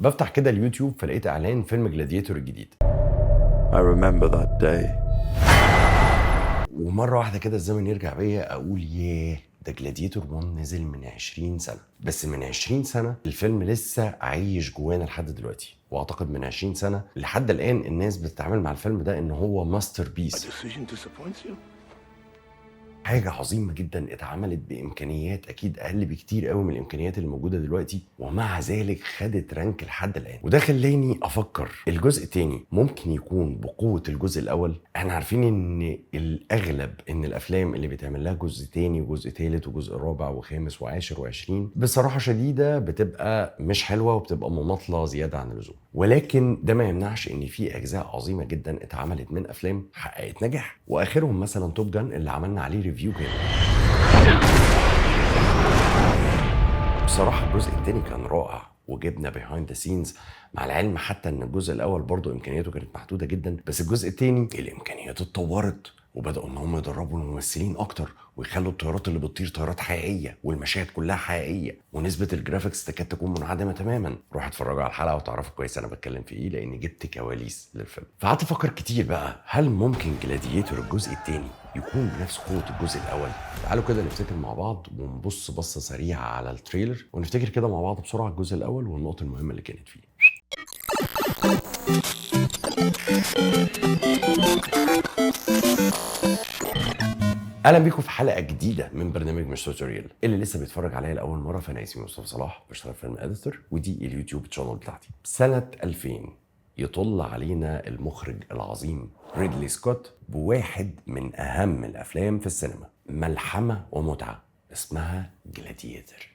بفتح كده اليوتيوب فلقيت اعلان فيلم جلاديتور الجديد. I remember that day. ومره واحده كده الزمن يرجع بيا اقول ياه، ده جلاديتور 1 نزل من 20 سنه، بس من 20 سنه الفيلم لسه عايش جوانا لحد دلوقتي، واعتقد من 20 سنه لحد الان الناس بتتعامل مع الفيلم ده ان هو ماستر بيس، حاجة عظيمة جدا اتعملت بإمكانيات أكيد أقل بكتير قوي من الإمكانيات اللي موجودة دلوقتي، ومع ذلك خدت رانك لحد الآن. وده خلاني أفكر الجزء التاني ممكن يكون بقوة الجزء الأول. احنا عارفين إن الأغلب إن الأفلام اللي بيتعمل لها جزء تاني وجزء تالت وجزء رابع وخامس وعاشر وعشرين بصراحة شديدة بتبقى مش حلوة وبتبقى مماطلة زيادة عن اللزوم، ولكن ده ما يمنعش إن في أجزاء عظيمة جدا اتعملت من أفلام حققت نجاح، وآخرهم مثلا توب جان اللي عملنا عليه ريفيو كامل. بصراحة الجزء التاني كان رائع وجبنا بيهايند ذا سينز، مع العلم حتى ان الجزء الاول برضو امكانياته كانت محدودة جدا، بس الجزء التاني الامكانيات اتطورت وبدأوا ان هم يدربوا الممثلين اكتر ويخلوا الطيارات اللي بتطير طيارات حقيقية والمشاهد كلها حقيقية، ونسبة الجرافيكس تكاد تكون منعدمة تماما. روحوا اتفرجوا على الحلقة وتعرفوا كويس انا بتكلم في ايه، لان جبت كواليس للفيلم. فقعدت افكر كتير بقى، هل ممكن جلاديتور الجزء التاني يكون بنفس قوة الجزء الأول؟ تعالوا كده نفتكر مع بعض ونبص بصة سريعة على التريلر ونفتكر كده مع بعض بسرعة الجزء الأول والنقط المهمة اللي كانت فيه. اهلا بيكم في حلقه جديده من برنامج مش توتوريال. اللي لسه بيتفرج عليا لاول مره فانا اسمي مصطفى صلاح، بشتغل فيلم اديتور، ودي اليوتيوب تشانل بتاعتي. سنه 2000 يطل علينا المخرج العظيم ريدلي سكوت بواحد من اهم الافلام في السينما، ملحمه ومتعه اسمها جلاديتور.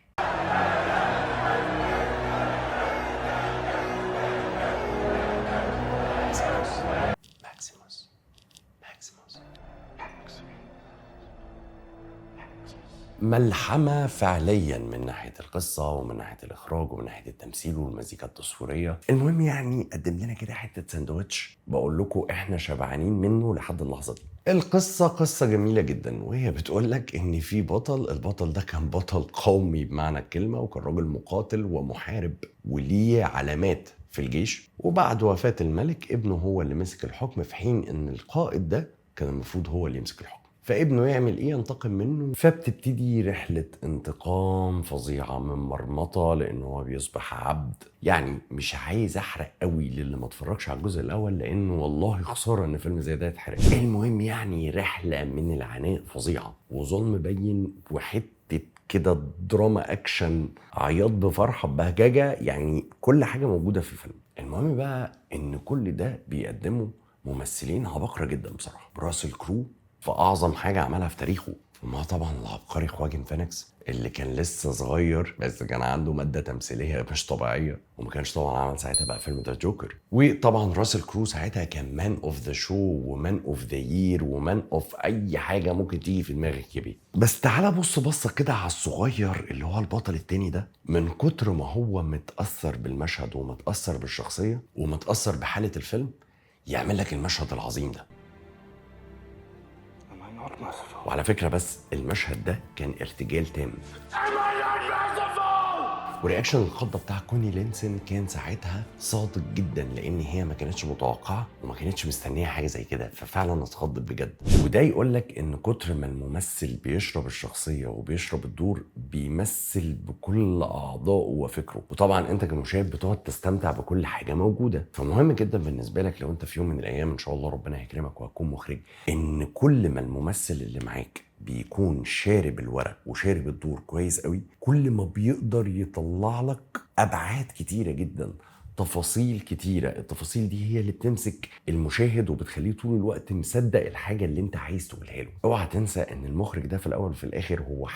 ملحمة فعليا من ناحية القصة ومن ناحية الإخراج ومن ناحية التمثيل والمزيكا التصويرية. المهم يعني قدم لنا كده حتة ساندوتش بقول لكم احنا شبعانين منه لحد اللحظة دي. القصة قصة جميلة جدا، وهي بتقول لك ان في بطل، البطل ده كان بطل قومي بمعنى الكلمة، وكان راجل مقاتل ومحارب وليه علامات في الجيش، وبعد وفاة الملك ابنه هو اللي مسك الحكم، في حين ان القائد ده كان المفروض هو اللي يمسك الحكم. فابنه يعمل ايه؟ ينتقم منه. فبتبتدي رحلة انتقام فظيعة من مرمطة، لانه هو بيصبح عبد. يعني مش عايز احرق قوي للي ما اتفرجش على الجزء الاول، لانه والله خسارة ان فيلم زي ده يتحرق. المهم يعني رحلة من العناء فظيعة وظلم بين وحتة كده دراما اكشن عياط بفرحة ببهججة، يعني كل حاجة موجودة في الفيلم. المهم بقى ان كل ده بيقدمه ممثلين عباقرة جدا بصراحة. راسل كرو في اعظم حاجه عملها في تاريخه، وما طبعا العبقري خواجين فينيكس اللي كان لسه صغير بس كان عنده ماده تمثيليه مش طبيعيه، وما كانش طبعا عمل ساعتها بقى فيلم ذا جوكر. وطبعا راسل كرو ساعتها كان مان اوف ذا شو ومان اوف ذا يير ومان اوف اي حاجه ممكن تيجي في دماغك يا بيه. بس تعالى بص بصه كده على الصغير اللي هو البطل التاني ده، من كتر ما هو متاثر بالمشهد ومتاثر بالشخصيه ومتاثر بحاله الفيلم يعمل لك المشهد العظيم ده. وعلى فكرة بس المشهد ده كان ارتجال تام، ورياكشن الخضة بتاع كوني لينسن كان ساعتها صادق جدا، لان هي ما كانتش متوقعة وما كانتش مستنية حاجة زي كده، ففعلا اتخضت بجد. وده يقول لك ان كتر ما الممثل بيشرب الشخصية وبيشرب الدور بيمثل بكل اعضائه وفكره، وطبعا انت كمشاهد بتقعد تستمتع بكل حاجة موجودة. فمهم جدا بالنسبة لك لو انت في يوم من الايام ان شاء الله ربنا هيكرمك وهتكون مخرج، ان كل ما الممثل اللي معاك بيكون شارب الورق وشارب الدور كويس قوي، كل ما بيقدر يطلع لك ابعاد كتيره جدا، تفاصيل كتيره. التفاصيل دي هي اللي بتمسك المشاهد وبتخليه طول الوقت مصدق الحاجه اللي انت عايز تقولها له. اوعى تنسى ان المخرج ده في الاول وفي الاخر هو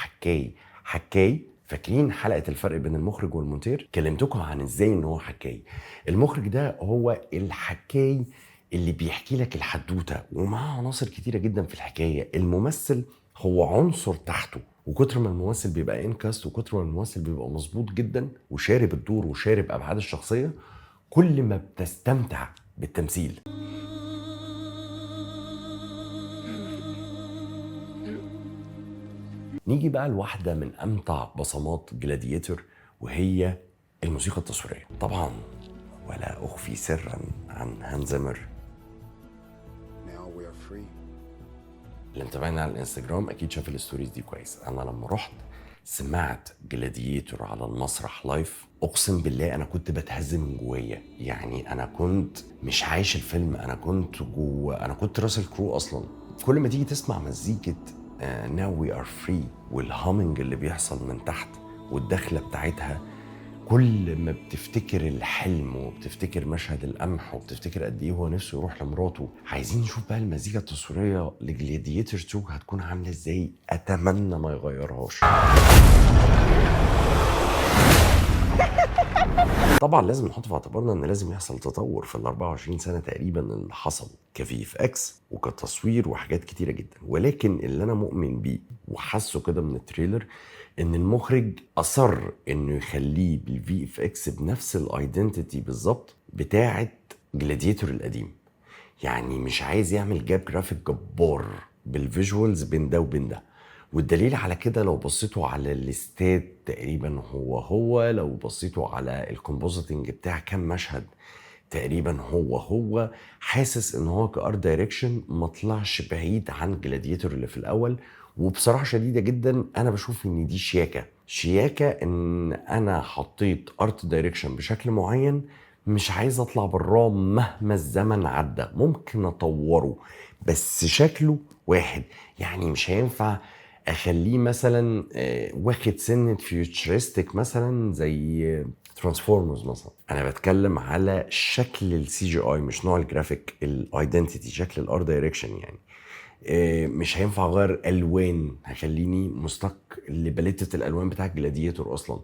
حكاي. فاكرين حلقه الفرق بين المخرج والمونتير؟ كلمتكم عن ازاي ان هو حكاي. المخرج ده هو الحكاي اللي بيحكي لك الحدوته ومعاه عناصر كتيره جدا في الحكايه. الممثل هو عنصر تحته، وكتر ما الممثل بيبقى انكاست وكتر ما الممثل بيبقى مظبوط جدا وشارب الدور وشارب ابعاد الشخصيه، كل ما بتستمتع بالتمثيل. نيجي بقى لواحده من امتع بصمات جلاديتور، وهي الموسيقى التصويريه. طبعا ولا أخفي سرا عن هانز زيمر. Now we are free. اللي متابعني على الانستجرام اكيد شاف الستوريز دي كويس. انا لما رحت سمعت جلاديتور على المسرح لايف، اقسم بالله انا كنت بتهز من جوايا. يعني انا كنت مش عايش الفيلم، انا كنت جوه، انا كنت راسل كرو اصلا. كل ما تيجي تسمع مزيكة ناو وي ار فري والهامينج اللي بيحصل من تحت والدخلة بتاعتها، كل ما بتفتكر الحلم وبتفتكر مشهد القمح وبتفتكر قد ايه هو نفسه يروح لمراته. عايزين نشوف بقى المزيكا التصويريه لجلاديتور 2 هتكون عامله ازاي. اتمنى ما يغيرهاش. طبعا لازم نحط في اعتبارنا ان لازم يحصل تطور في ال 24 سنه تقريبا اللي حصل كفي اف اكس وكتصوير وحاجات كتيره جدا، ولكن اللي انا مؤمن بيه وحاسه كده من التريلر ان المخرج اصر انه يخليه بالفي اف اكس بنفس الايدنتيتي بالظبط بتاعه جلاديتور القديم. يعني مش عايز يعمل جاب جرافيك جبار بالفيجوالز بين ده وبين ده. والدليل على كده لو بصيتوا على الاستاد تقريبا هو لو بصيتوا على الكومبوزيتنج بتاع كام مشهد تقريبا هو حاسس ان هو كارت دايركشن ما طلعش بعيد عن جلاديتور اللي في الاول. وبصراحه شديده جدا انا بشوف ان دي شياكه ان انا حطيت ارت دايركشن بشكل معين، مش عايز اطلع براه مهما الزمن عدى، ممكن اطوره بس شكله واحد. يعني مش هينفع اخليه مثلا واخد سنه فيوتشرستيك مثلا زي ترانسفورمرز مثلا. انا بتكلم على شكل السي جي اي مش نوع الجرافيك، الايدنتيتي شكل الارت دايركشن. يعني مش هينفع اغير الوان، هخليني مستق لباليتة الالوان بتاع الجلاديتور اصلا.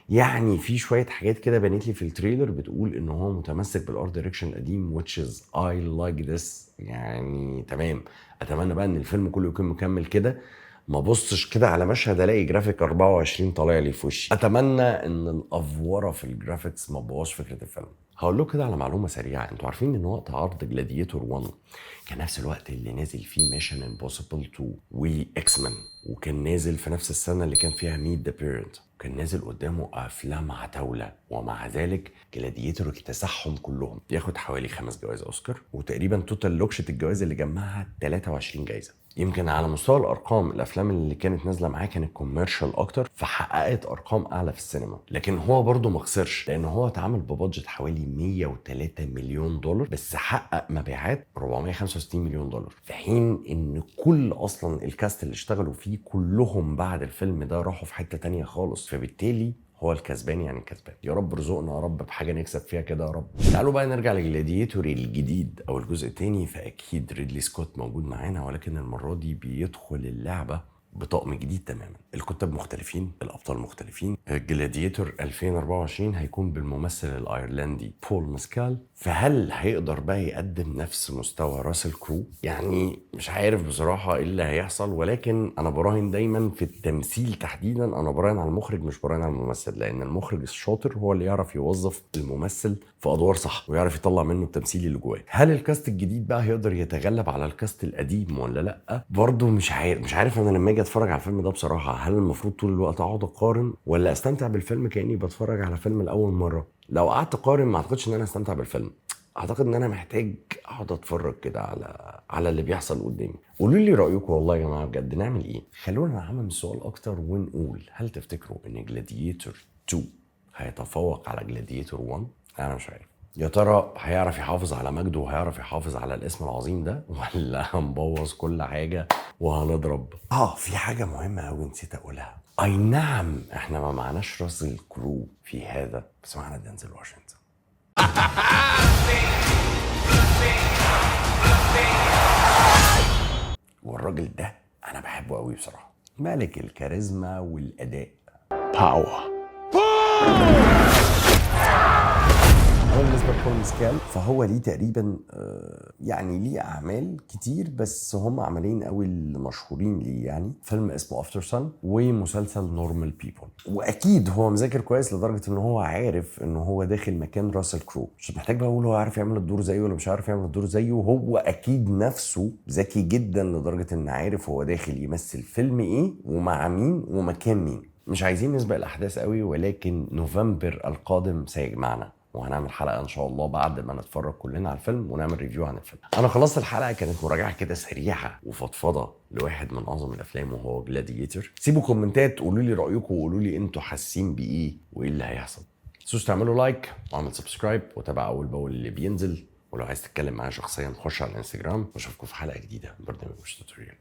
يعني في شويه حاجات كده بنت لي في التريلر بتقول ان هو متمسك بالارت دايركشن القديم which is I like this. يعني تمام. اتمنى بقى ان الفيلم كله يكون مكمل كده، ما بصش كده على مشهد الاقي جرافيك 24 طالع لي في وشي. اتمنى ان الافوره في الجرافيكس ما تبوظش فكره الفيلم. هقول لكم كده على معلومه سريعه، انتوا عارفين ان وقت عرض جلاديتور 1 كان نفس الوقت اللي نازل فيه ميشن امبوسيبل 2 واكس مان، وكان نازل في نفس السنه اللي كان فيها ميت ذا بيرنت، كان نازل قدامه افلام عتاوله. ومع ذلك جلاديتور اكتسحهم كلهم، ياخد حوالي 5 جوائز اوسكار، وتقريبا توتال لوكشه الجوائز اللي جمعها 23 جايزه. يمكن على مستوى الارقام الافلام اللي كانت نازله معاه كانت كوميرشال اكتر، فحققت ارقام اعلى في السينما. لكن هو برضه ما خسرش، لان هو اتعمل ببادجت حوالي 103 مليون دولار بس حقق مبيعات 465 مليون دولار، في حين ان كل اصلا الكاست اللي اشتغلوا فيه كلهم بعد الفيلم ده راحوا في حته تانية خالص. فبالتالي هو الكسبان، يعني الكسبان. يا رب ارزقنا يا رب بحاجه نكسب فيها كده يا رب. تعالوا بقى نرجع لجلاديتور الجديد او الجزء الثاني. فاكيد ريدلي سكوت موجود معانا، ولكن المره دي بيدخل اللعبه بطقم جديد تماما. الكتاب مختلفين، الابطال مختلفين. جلاديتور 2024 هيكون بالممثل الايرلندي بول ماسكال. فهل هيقدر بقى يقدم نفس مستوى راسل كرو؟ يعني مش عارف بصراحه ايه اللي هيحصل، ولكن انا براهن دايما في التمثيل تحديدا. انا براهن على المخرج مش براهن على الممثل، لان المخرج الشاطر هو اللي يعرف يوظف الممثل في ادوار صح ويعرف يطلع منه التمثيل اللي جواه. هل الكاست الجديد بقى هيقدر يتغلب على الكاست القديم ولا لا؟ برضه مش عارف انا لما اجي اتفرج على الفيلم ده بصراحه هل المفروض طول الوقت اقعد اقارن ولا استمتع بالفيلم كاني بتفرج على فيلم لاول مره؟ لو قعدت اقارن ما اعتقدش ان انا استمتع بالفيلم، اعتقد ان انا محتاج اقعد اتفرج كده على اللي بيحصل قدامي. قولوا لي رايكم والله يا جماعه بجد، نعمل ايه؟ خلونا نعمم السؤال اكتر ونقول هل تفتكروا ان جلاديتور 2 هيتفوق على جلاديتور 1؟ انا مش عارف. يا ترى هيعرف يحافظ على مجده وهيعرف يحافظ على الاسم العظيم ده، ولا هنبوظ كل حاجه وهنضرب؟ في حاجه مهمه قوي نسيت اقولها. اي نعم احنا ما معناش راسل كرو في هذا، بس معنا دينزل واشنطن. والراجل ده انا بحبه قوي بصراحه، ملك الكاريزما والاداء. Power. هو بالنسبه لبول ماسكال فهو ليه تقريبا يعني ليه اعمال كتير، بس هم عملين قوي المشهورين ليه. يعني فيلم اسمه افتر سان ومسلسل نورمال بيبول. واكيد هو مذاكر كويس لدرجه ان هو عارف ان هو داخل مكان راسل كرو. مش محتاج بقى اقول هو عارف يعمل الدور زيه ولا مش عارف يعمل الدور زيه، هو اكيد نفسه ذكي جدا لدرجه ان عارف هو داخل يمثل فيلم ايه ومع مين ومكان مين. مش عايزين نسبق الاحداث قوي، ولكن نوفمبر القادم سيجمعنا. وهنعمل حلقه ان شاء الله بعد ما نتفرج كلنا على الفيلم ونعمل ريفيو عن الفيلم. انا خلصت الحلقه، كانت مراجعه كده سريعه وفضفضه لواحد من اعظم الافلام وهو جلاديتور. سيبوا كومنتات، قولوا لي رايكم وقولوا لي انتوا حاسين بايه وايه اللي هيحصل. تنسوش تعملوا لايك واعمل سبسكرايب وتابع اول باول اللي بينزل. ولو عايز تتكلم معايا شخصيا خش على الانستجرام واشوفكم في حلقه جديده من برنامج مش توتوريال.